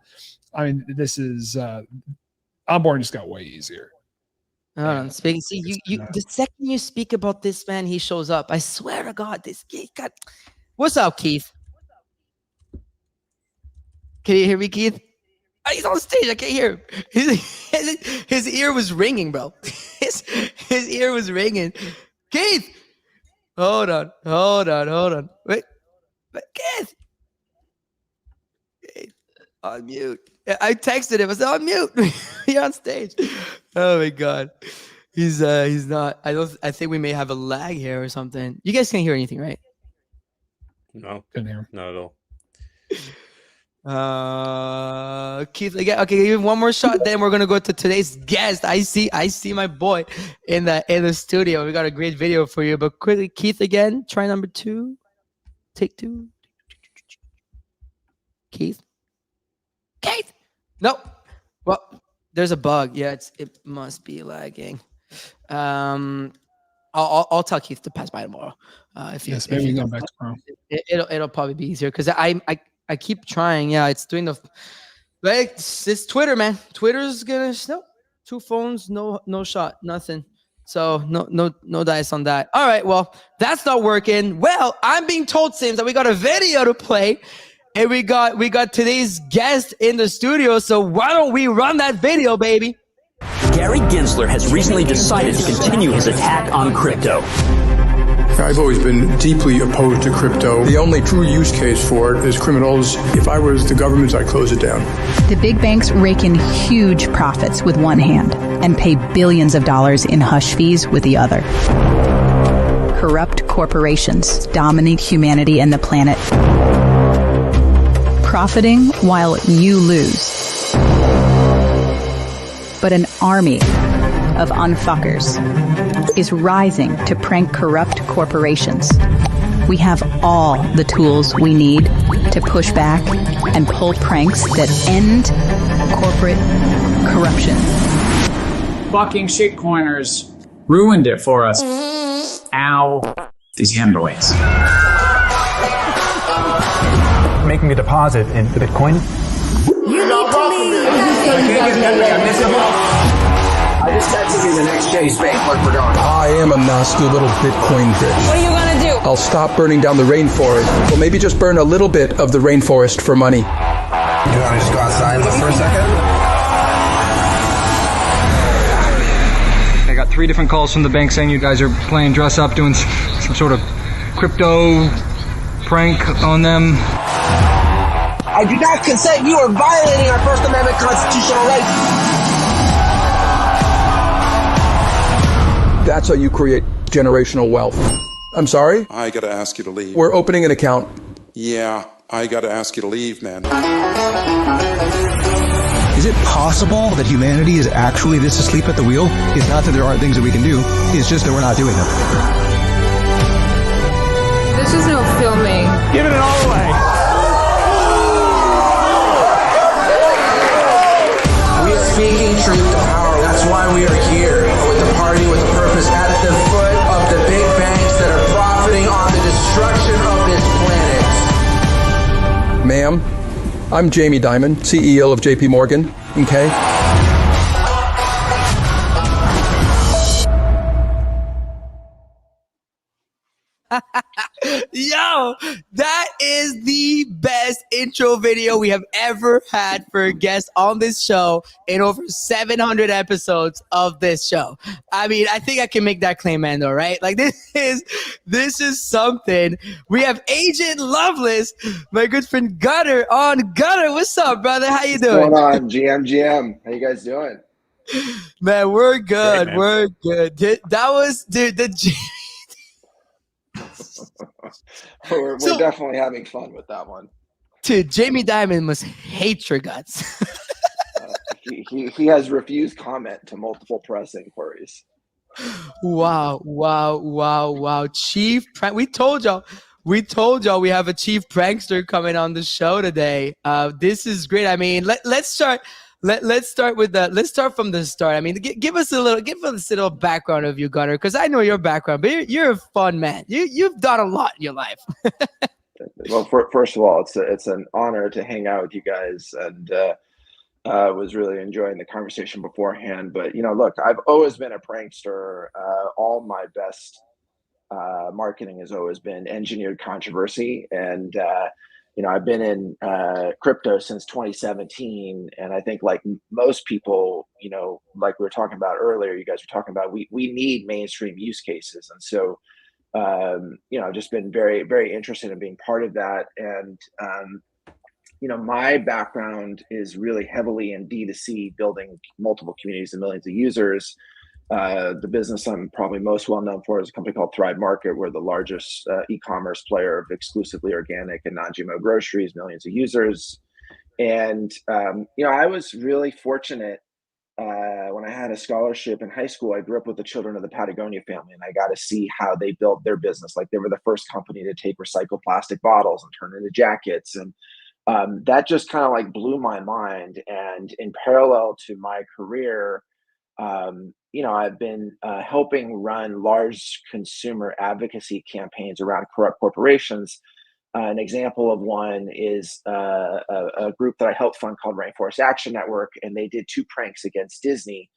Speaker 2: I mean, this is onboarding just got way easier.
Speaker 1: Speaking, see you. The second you speak about this man, he shows up. I swear to God, this Keith got. What's up, Keith? Can you hear me, Keith? He's on stage. I can't hear him. His ear was ringing, bro. His ear was ringing. Keith. Hold on. Wait, Keith. On mute. I texted him. I said, on mute. You're on stage. Oh my God. He's not. I think we may have a lag here or something. You guys can't hear anything, right?
Speaker 3: No.
Speaker 2: Couldn't hear.
Speaker 3: Not at all.
Speaker 1: Keith again. Okay, even one more shot, then we're gonna go to today's guest. I see my boy in the studio. We got a great video for you, but quickly, Keith again. Try number 2. Take 2. Keith. Nope. Well, there's a bug. Yeah, it must be lagging. I'll tell Keith to pass by tomorrow.
Speaker 2: Maybe we go back tomorrow.
Speaker 1: It'll probably be easier because I keep trying. Yeah, it's doing it's Twitter, man. Twitter's gonna 2 phones, no shot, nothing. So no dice on that. All right, well, that's not working. Well, I'm being told, Sims, that we got a video to play. And we got today's guest in the studio, so why don't we run that video, baby?
Speaker 5: Gary Gensler has recently decided to continue his attack on crypto.
Speaker 6: I've always been deeply opposed to crypto. The only true use case for it is criminals. If I was the government, I'd close it down.
Speaker 7: The big banks rake in huge profits with one hand and pay billions of dollars in hush fees with the other. Corrupt corporations dominate humanity and the planet, profiting while you lose. But an army of unfuckers is rising to prank corrupt corporations. We have all the tools we need to push back and pull pranks that end corporate corruption.
Speaker 8: Fucking shitcoiners ruined it for us. Ow. These androids.
Speaker 9: Making a deposit in Bitcoin.
Speaker 10: You need to leave.
Speaker 11: I just texted you the next Chase Bank where we're going.
Speaker 6: I am a nasty little Bitcoin bitch.
Speaker 10: What are you gonna do?
Speaker 6: I'll stop burning down the rainforest. Well, maybe just burn a little bit of the rainforest for money.
Speaker 11: You want to just go outside and look for a second?
Speaker 9: I got 3 different calls from the bank saying you guys are playing dress up, doing some sort of crypto prank on them.
Speaker 11: I do not consent. You are violating our First Amendment constitutional rights.
Speaker 6: That's how you create generational wealth. I'm sorry?
Speaker 12: I gotta ask you to leave.
Speaker 6: We're opening an account.
Speaker 12: Yeah, I gotta ask you to leave, man.
Speaker 13: Is it possible that humanity is actually this asleep at the wheel? It's not that there aren't things that we can do. It's just that we're not doing them.
Speaker 10: This is no filming.
Speaker 9: Giving it all away.
Speaker 11: We are speaking truth to power. That's why we are here with the party with a purpose at the foot of the big banks that are profiting on the destruction of this planet.
Speaker 6: Ma'am, I'm Jamie Dimon, CEO of JP Morgan, okay?
Speaker 1: Yo, that is the best intro video we have ever had for a guest on this show in over 700 episodes of this show. I mean, I think I can make that claim, Mando, right? Like this is something. We have Agent Loveless, my good friend Gunner on. Gunner, what's up, brother? How you doing?
Speaker 14: What's going on, GM? How you guys doing?
Speaker 1: Man, we're good.
Speaker 3: Great, man.
Speaker 1: We're good. That was, dude,
Speaker 14: we're
Speaker 1: So-
Speaker 14: definitely having fun with that one.
Speaker 1: Dude, Jamie Dimon must hate your guts.
Speaker 14: He has refused comment to multiple press inquiries.
Speaker 1: Wow. Chief prank. We told y'all we have a chief prankster coming on the show today. This is great. I mean, let's start from the start. I mean, give us a little background of you, Gunner, because I know your background, but you're a fun man. You've done a lot in your life.
Speaker 14: Well, first of all, it's an honor to hang out with you guys, and was really enjoying the conversation beforehand. But look, I've always been a prankster. All my best marketing has always been engineered controversy, and I've been in crypto since 2017, and I think like most people, like we were talking about earlier, you guys were talking about, we need mainstream use cases, and so I've just been very, very interested in being part of that. And my background is really heavily in D2C, building multiple communities and millions of users. The business I'm probably most well known for is a company called Thrive Market. We're the largest e-commerce player of exclusively organic and non-GMO groceries, millions of users. And I was really fortunate when I had a scholarship in high school. I grew up with the children of the Patagonia family, and I got to see how they built their business. Like, they were the first company to take recycled plastic bottles and turn into jackets, and that just kind of like blew my mind. And in parallel to my career, I've been helping run large consumer advocacy campaigns around corrupt corporations. An example of one is a group that I helped fund called Rainforest Action Network, and they did 2 pranks against Disney,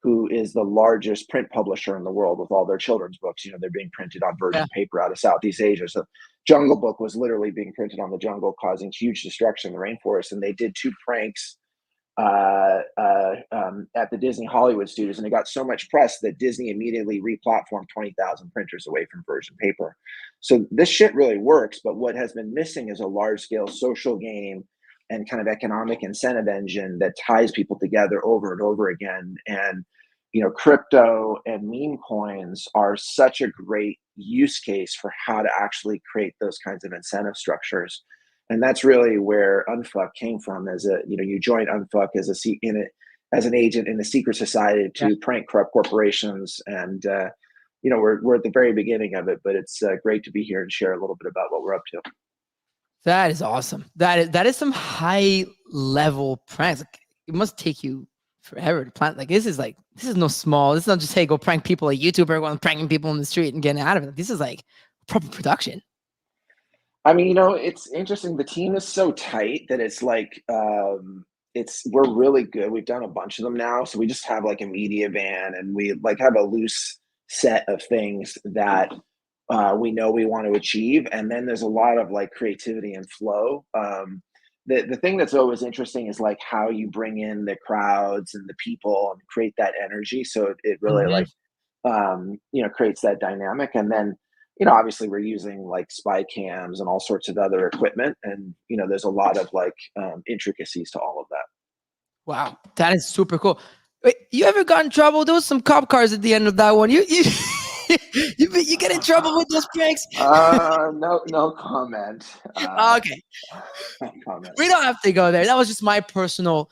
Speaker 14: who is the largest print publisher in the world with all their children's books. They're being printed on virgin paper out of Southeast Asia. So Jungle Book was literally being printed on the jungle, causing huge destruction in the rainforest. And they did 2 pranks at the Disney Hollywood studios, and it got so much press that Disney immediately replatformed 20,000 printers away from virgin paper. So this shit really works, but what has been missing is a large-scale social game and kind of economic incentive engine that ties people together over and over again. And crypto and meme coins are such a great use case for how to actually create those kinds of incentive structures. And that's really where Unfuck came from. You joined Unfuck as an agent in a secret society to prank corrupt corporations. And we're at the very beginning of it, but it's great to be here and share a little bit about what we're up to.
Speaker 1: That is awesome. That is some high level pranks. Like, it must take you forever to plan. Like, this is no small. This is not just, hey, go prank people, a YouTuber going pranking people in the street and getting out of it. This is like proper production.
Speaker 14: I mean, it's interesting. The team is so tight that it's like, we're really good. We've done a bunch of them now. So we just have like a media van, and we like have a loose set of things that we know we want to achieve. And then there's a lot of like creativity and flow. The thing that's always interesting is like how you bring in the crowds and the people and create that energy. So it really creates that dynamic. And then, obviously we're using like spy cams and all sorts of other equipment. And, there's a lot of like intricacies to all of that. Wow.
Speaker 1: That is super cool. Wait, you ever got in trouble? There was some cop cars at the end of that one. You get in trouble with those pranks?
Speaker 14: No comment.
Speaker 1: Okay.
Speaker 14: No comment.
Speaker 1: We don't have to go there. That was just my personal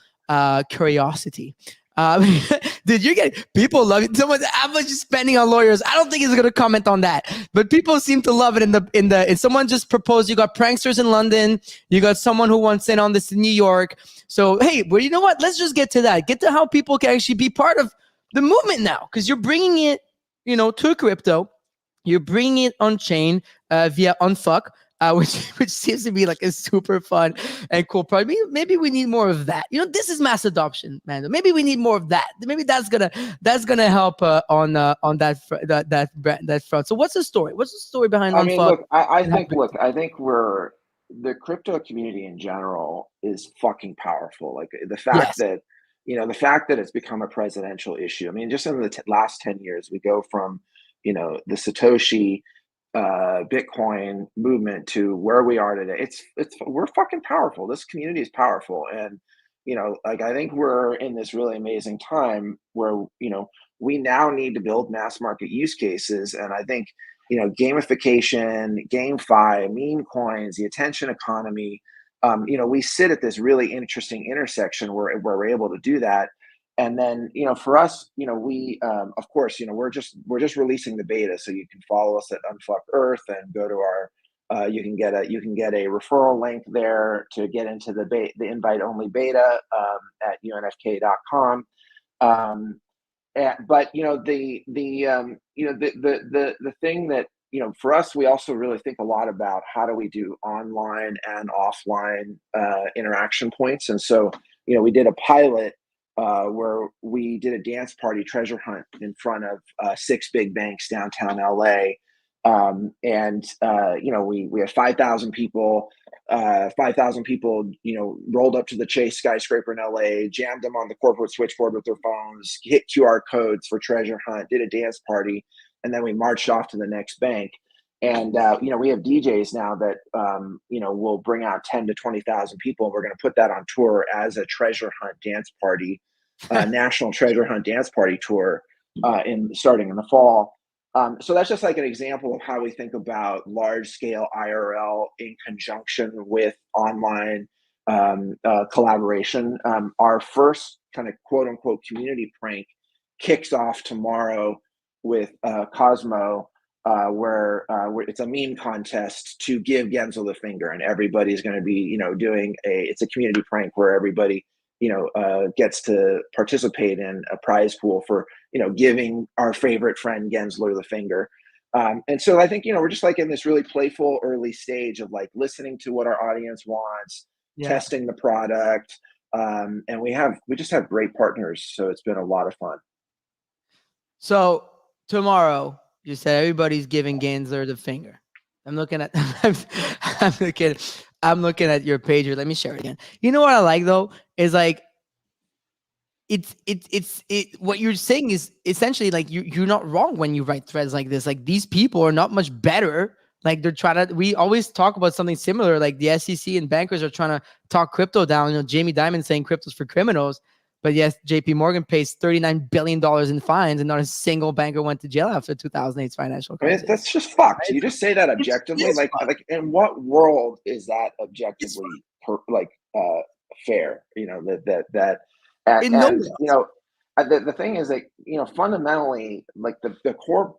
Speaker 1: curiosity. Dude, you're getting people love it. How much is spending on lawyers? I don't think he's gonna comment on that, but people seem to love it. If someone just proposed, you got pranksters in London, you got someone who wants in on this in New York. So hey, well, you know what? Let's just get to that. Get to how people can actually be part of the movement now, because you're bringing it, to crypto. You're bringing it on chain via Unfuck. Which seems to be like a super fun and cool project. Maybe we need more of that. This is mass adoption, man. Maybe we need more of that. Maybe that's gonna help on that front. So what's the story? What's the story behind Unfuck?
Speaker 14: I mean, look, I think the crypto community in general is fucking powerful. Like the fact that it's become a presidential issue. I mean, just in the last 10 years, we go from the Satoshi Bitcoin movement to where we are today. We're fucking powerful. This community is powerful. And, I think we're in this really amazing time where, we now need to build mass market use cases. And I think gamification, GameFi, meme coins, the attention economy. We sit at this really interesting intersection where we're able to do that. And then, for us, we, of course, we're just releasing the beta, so you can follow us at Unfuck Earth and go to our, you can get a referral link there to get into the invite only beta at unfk.com. But the thing that for us, we also really think a lot about how do we do online and offline interaction points. And so we did a pilot where we did a dance party treasure hunt in front of 6 big banks downtown LA. We had 5,000 people. 5,000 people, rolled up to the Chase skyscraper in LA, jammed them on the corporate switchboard with their phones, hit QR codes for treasure hunt, did a dance party, and then we marched off to the next bank. And we have DJs now that will bring out 10 to 20,000 people, and we're going to put that on tour as a treasure hunt dance party, national treasure hunt dance party tour, starting in the fall. So that's just like an example of how we think about large scale IRL in conjunction with online collaboration. Our first kind of quote unquote community prank kicks off tomorrow with Cosmo, where it's a meme contest to give Gensler the finger, and everybody's going to be, it's a community prank where everybody, gets to participate in a prize pool for, giving our favorite friend Gensler the finger. And so I think, we're just like in this really playful early stage of like listening to what our audience wants, testing the product. And we just have great partners. So it's been a lot of fun.
Speaker 1: So tomorrow, you said everybody's giving Gensler the finger. I'm looking at I'm looking at your page here. Let me share it again. You know what I like though is like what you're saying is essentially like you're not wrong when you write threads like this. Like these people are not much better. Like they're trying to, we always talk about something similar. Like the SEC and bankers are trying to talk crypto down. Jamie Dimon saying crypto's for criminals. But yes, JP Morgan pays $39 billion in fines, and not a single banker went to jail after 2008's financial crisis.
Speaker 14: That's just fucked. You just say that objectively. Like in what world is that objectively fair? The thing is that fundamentally, like the core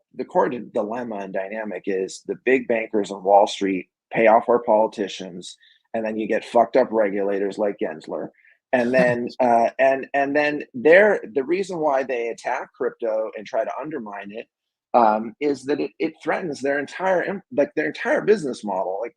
Speaker 14: dilemma and dynamic is the big bankers on Wall Street pay off our politicians, and then you get fucked up regulators like Gensler. And then, and then the reason why they attack crypto and try to undermine it is that it threatens their entire business model. Like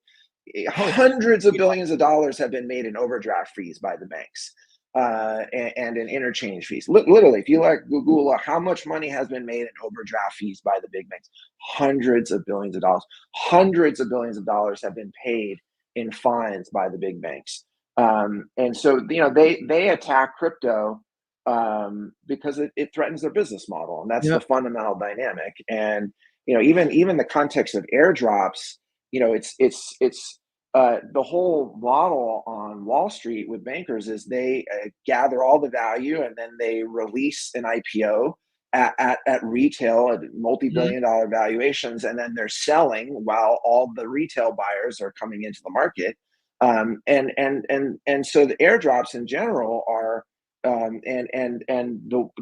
Speaker 14: hundreds of billions of dollars have been made in overdraft fees by the banks and in interchange fees. Literally, if you Google how much money has been made in overdraft fees by the big banks, hundreds of billions of dollars. Hundreds of billions of dollars have been paid in fines by the big banks. And so, they attack crypto because it threatens their business model. And that's the fundamental dynamic. And, even the context of airdrops, it's the whole model on Wall Street with bankers is they gather all the value and then they release an IPO at retail at multi-billion-dollar valuations. And then they're selling while all the retail buyers are coming into the market. And so the airdrops in general are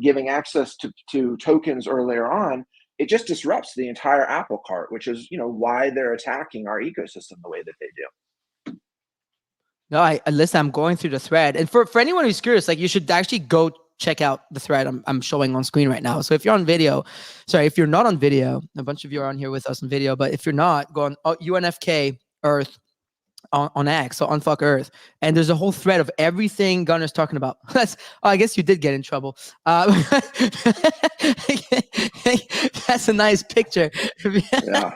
Speaker 14: giving access to tokens earlier on. It just disrupts the entire apple cart, which is why they're attacking our ecosystem the way that they do.
Speaker 1: No, listen. I'm going through the thread, and for anyone who's curious, like you should actually go check out the thread I'm showing on screen right now. So if you're on video, if you're not on video, a bunch of you are on here with us on video, but if you're not, go on UNFK Earth. On X, so Unfuck Earth, and there's a whole thread of everything Gunner's talking about. I guess you did get in trouble. That's a nice picture.
Speaker 14: Yeah,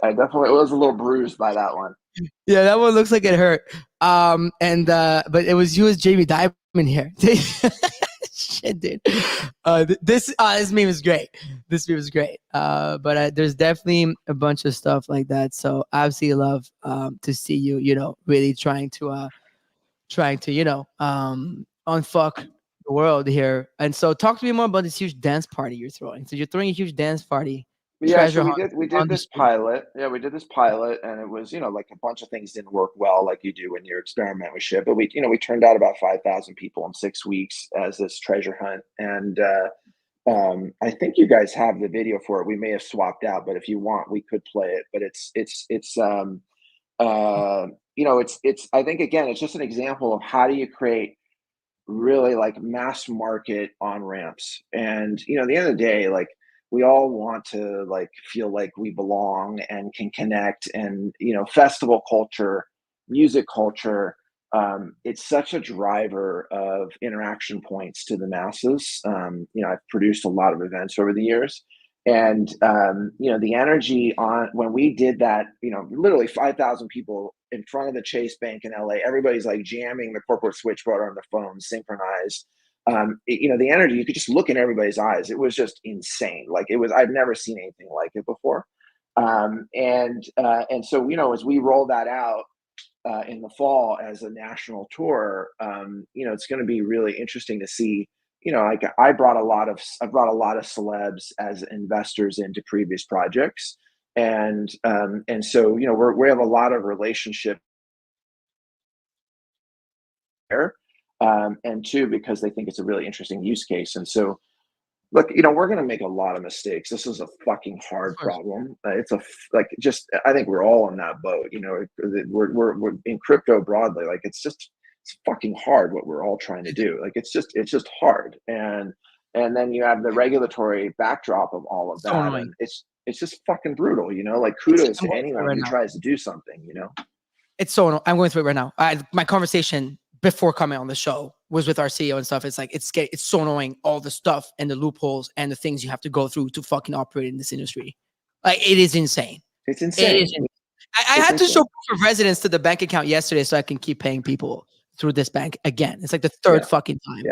Speaker 14: I definitely was a little bruised by that one.
Speaker 1: Yeah, that one looks like it hurt. But it was you as Jamie Dimon here. Shit, dude. This meme is great. This meme is great. But there's definitely a bunch of stuff like that. So I absolutely love to see you, really trying to unfuck the world here. And so talk to me more about this huge dance party you're throwing. So you're throwing a huge dance party
Speaker 14: Yeah, so
Speaker 1: treasure
Speaker 14: we
Speaker 1: hunt
Speaker 14: did
Speaker 1: on the
Speaker 14: this
Speaker 1: street?
Speaker 14: pilot. Yeah, we did this pilot, and it was, like a bunch of things didn't work well, like you do when you experiment with shit. But we turned out about 5,000 people in 6 weeks as this treasure hunt, and I think you guys have the video for it. We may have swapped out, but if you want, we could play it. But it's I think again, it's just an example of how do you create really like mass market on ramps. And at the end of the day, like we all want to like feel like we belong and can connect. And festival culture, music culture, it's such a driver of interaction points to the masses. I've produced a lot of events over the years, and the energy on when we did that, literally 5,000 people in front of the Chase Bank in LA, everybody's like jamming the corporate switchboard on the phone, synchronized. The energy, you could just look in everybody's eyes. It was just insane. Like I've never seen anything like it before. And so, as we roll that out in the fall as a national tour, it's going to be really interesting to see. Like I brought a lot of celebs as investors into previous projects, and so we have a lot of relationship there, and two, because they think it's a really interesting use case. And so look, we're going to make a lot of mistakes. This is a fucking hard problem. I think we're all in that boat. We're in crypto broadly. Like it's fucking hard what we're all trying to do. Like it's just hard. And then you have the regulatory backdrop of all of that. And it's just fucking brutal. Like kudos to anyone who tries to do something.
Speaker 1: It's so annoying. I'm going through it right now. My conversation before coming on the show was with our CEO and stuff. It's like, it's so annoying, all the stuff and the loopholes and the things you have to go through to fucking operate in this industry. Like, it is insane.
Speaker 14: It's insane.
Speaker 1: It is insane. I had to show proof of residence to the bank account yesterday so I can keep paying people through this bank again. It's like the third fucking time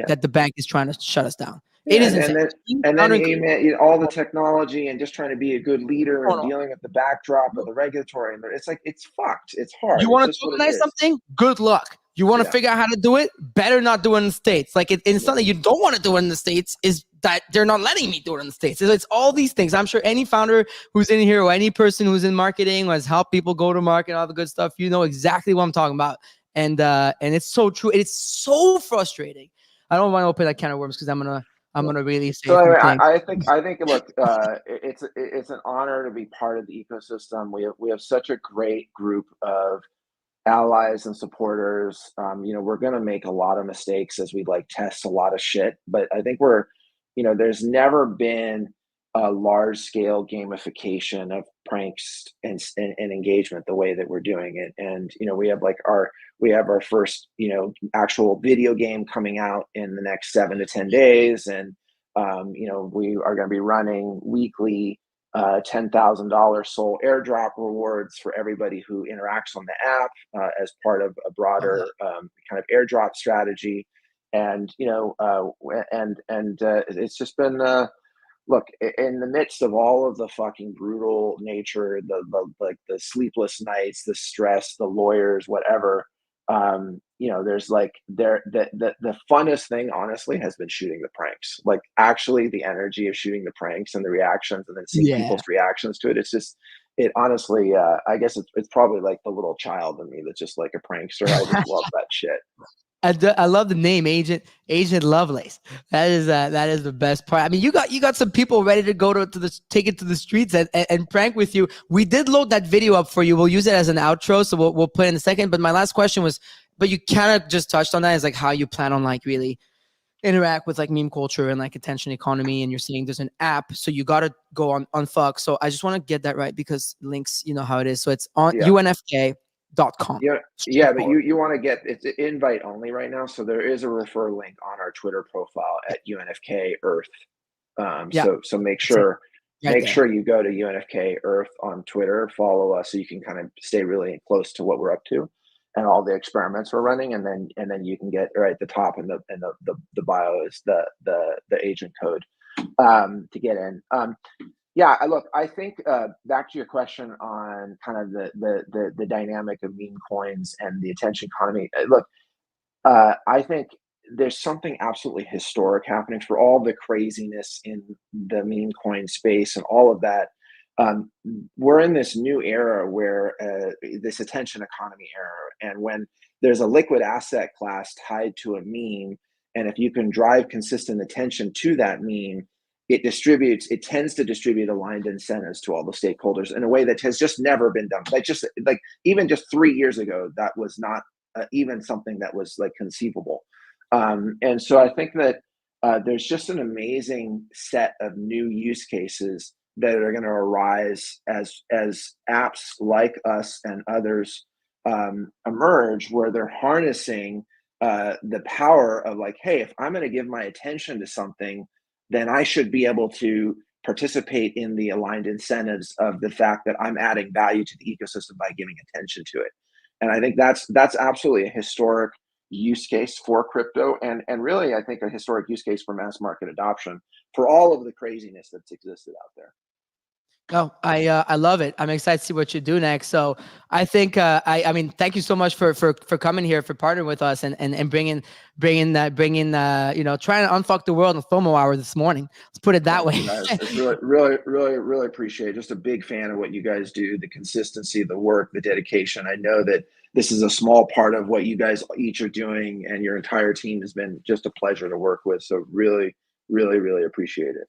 Speaker 1: that the bank is trying to shut us down. It is insane.
Speaker 14: And then all the technology and just trying to be a good leader and dealing with the backdrop of the regulatory. And it's like, it's fucked. It's hard.
Speaker 1: You want to tokenize something? Good luck. You want to figure out how to do it? Better not do it in the States. Like it's something you don't want to do it in the States is that they're not letting me do it in the States. It's all these things. I'm sure any founder who's in here or any person who's in marketing or has helped people go to market, all the good stuff, you know exactly what I'm talking about. And it's so true. It's so frustrating. I don't want to open that can of worms because I'm gonna really say.
Speaker 14: So anyway, I think look, it's an honor to be part of the ecosystem. We have such a great group of allies and supporters. We're gonna make a lot of mistakes as we test a lot of shit, but I think there's never been a large scale gamification of pranks and engagement the way that we're doing it. And we have our first actual video game coming out in the next 7 to 10 days, and we are going to be running weekly $10,000 Soul airdrop rewards for everybody who interacts on the app as part of a broader kind of airdrop strategy. And it's just been look, in the midst of all of the fucking brutal nature, the sleepless nights, the stress, the lawyers, whatever, there's the funnest thing honestly has been shooting the pranks. Like actually the energy of shooting the pranks and the reactions and then seeing people's reactions to it. It's just, it honestly, I guess it's probably like the little child in me that's just like a prankster. I just love that shit.
Speaker 1: I love the name Agent Lovelace. That is the best part. I mean, you got some people ready to go take it to the streets and prank with you. We did load that video up for you. We'll use it as an outro, so we'll play in a second. But my last question was, but you kind of just touched on that, is like how you plan on really interact with meme culture and attention economy. And you're saying there's an app, so you got to go on Fuck. So I just want to get that right because links, you know how it is. So it's on UNFK.com.
Speaker 14: Yeah, but you want to get it's invite only right now. So there is a refer link on our Twitter profile at UNFK Earth. So make sure you go to UNFK Earth on Twitter, follow us so you can kind of stay really close to what we're up to and all the experiments we're running, and then you can get right at the top in the bio is the agent code to get in. Yeah, look, I think back to your question on kind of the dynamic of meme coins and the attention economy. Look, I think there's something absolutely historic happening for all the craziness in the meme coin space and all of that. We're in this new era where this attention economy era, and when there's a liquid asset class tied to a meme, and if you can drive consistent attention to that meme, it tends to distribute aligned incentives to all the stakeholders in a way that has just never been done. Like even just 3 years ago, that was not even something that was like conceivable. And so I think that there's just an amazing set of new use cases that are going to arise as apps like us and others emerge, where they're harnessing the power of like, hey, if I'm going to give my attention to something, then I should be able to participate in the aligned incentives of the fact that I'm adding value to the ecosystem by giving attention to it. And I think that's absolutely a historic use case for crypto, and really I think a historic use case for mass market adoption for all of the craziness that's existed out there.
Speaker 1: Oh, I love it. I'm excited to see what you do next. So I think I mean, thank you so much for coming here, for partnering with us and bringing trying to unfuck the world in FOMO hour this morning. Let's put it that way.
Speaker 14: It's really appreciate it. Just a big fan of what you guys do, the consistency, the work, the dedication. I know that this is a small part of what you guys each are doing, and your entire team has been just a pleasure to work with. So really appreciate it.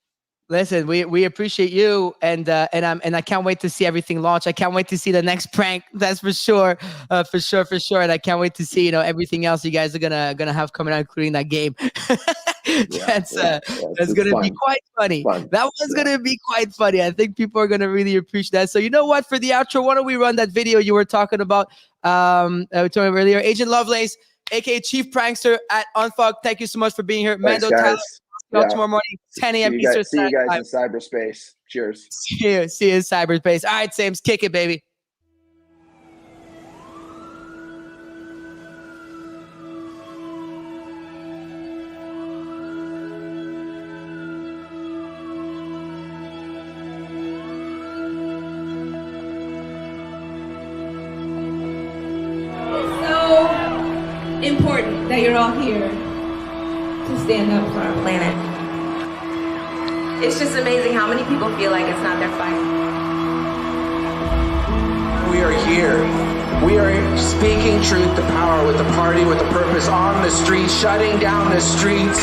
Speaker 1: Listen, we appreciate you, and I can't wait to see everything launch. I can't wait to see the next prank. That's for sure, for sure. And I can't wait to see everything else you guys are gonna have coming out, including that game. That's gonna be quite funny. That was gonna be quite funny. I think people are gonna really appreciate that. So you know what? For the outro, why don't we run that video you were talking about? We talked about earlier. Agent Lovelace, aka Chief Prankster at Unfuck. Thank you so much for being here.
Speaker 14: Thanks,
Speaker 1: Mando,
Speaker 14: guys.
Speaker 1: Tyler. Tomorrow morning, 10 a.m. Eastern.
Speaker 14: See you guys in cyberspace. Cheers.
Speaker 1: See you in cyberspace. All right, Sames, kick it, baby.
Speaker 10: It's so important that you're all here to stand up for our planet. It's just amazing how many people feel like it's not their fight.
Speaker 11: We are here. We are speaking truth to power with a party with a purpose on the streets, shutting down the streets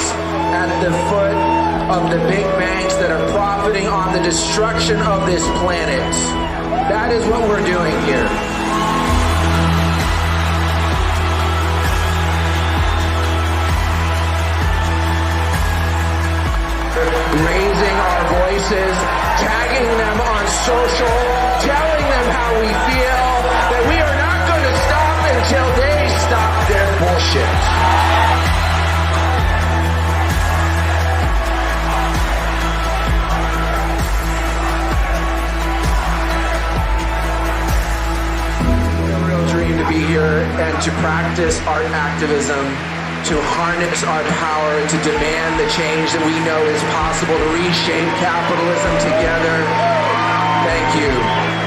Speaker 11: at the foot of the big banks that are profiting on the destruction of this planet. That is what we're doing here. Raising our voices, tagging them on social, telling them how we feel, that we are not going to stop until they stop their bullshit. A real dream to be here and to practice art activism, to harness our power, to demand the change that we know is possible, to reshape capitalism together. Thank you.